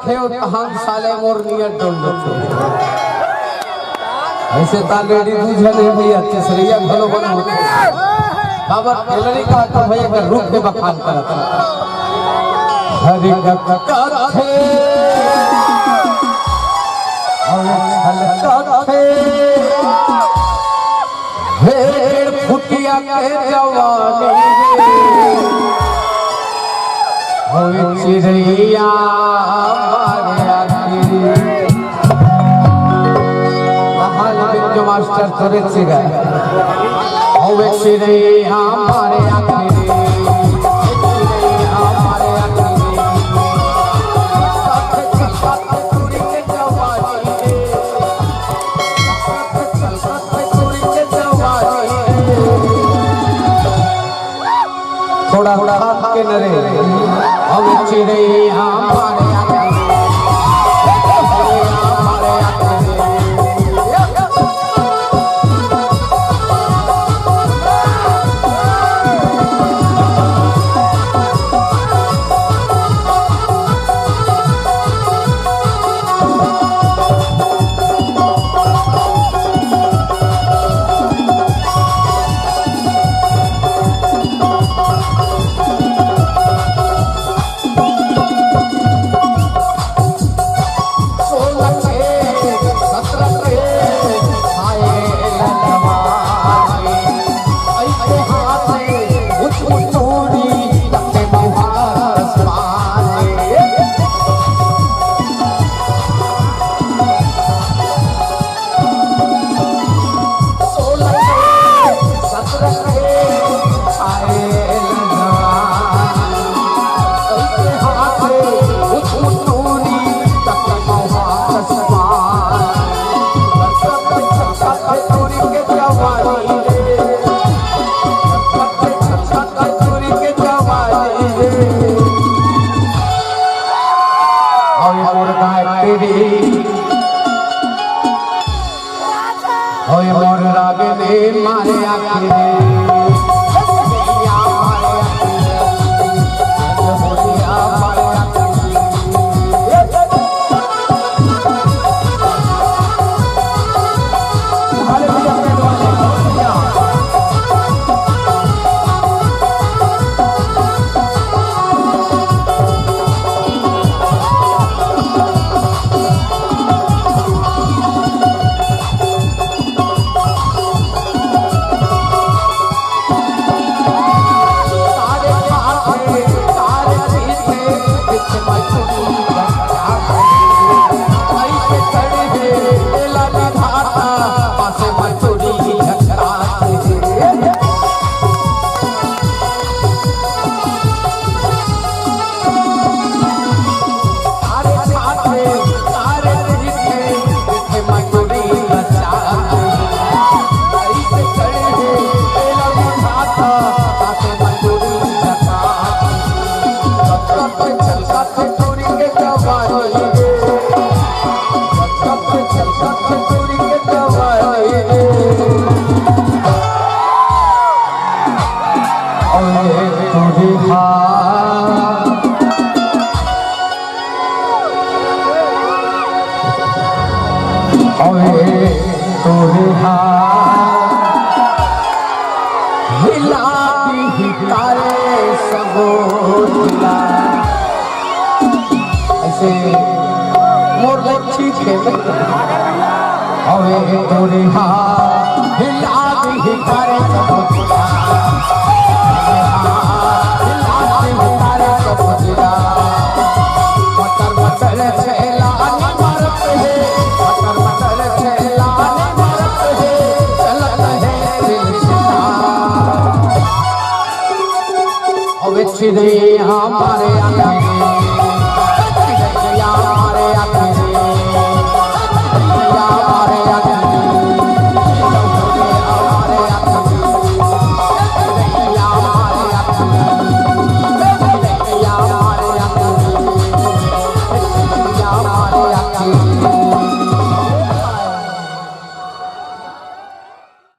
देखे हम साले मोर नियर डोल देते ऐसे तालेडी बुझले भैया केसरिया भलो बना होते बाबा केलरी का तो भैया का रूप में बखान करता हरि कथे और छलकथे भेड़ फुटिया के जवानी होए चिड़ैया जो मास्टर थोड़े से गए होवे चिड़ैया हमारे आखिरी हमारे आखिरी थोड़ा थोड़ा के नरे होवे चिड़ैया हमारे होए मोर रागने मारे आखिरे ऐसे मोर ठीक है होवे तोरे हिला दी करे सब हिला दी करे सब मटर मटर छेला अनि मारत है मटर मटर छेला अनि मारत है चलत है दिलसिता होवे चिड़ैया हमारे आंगन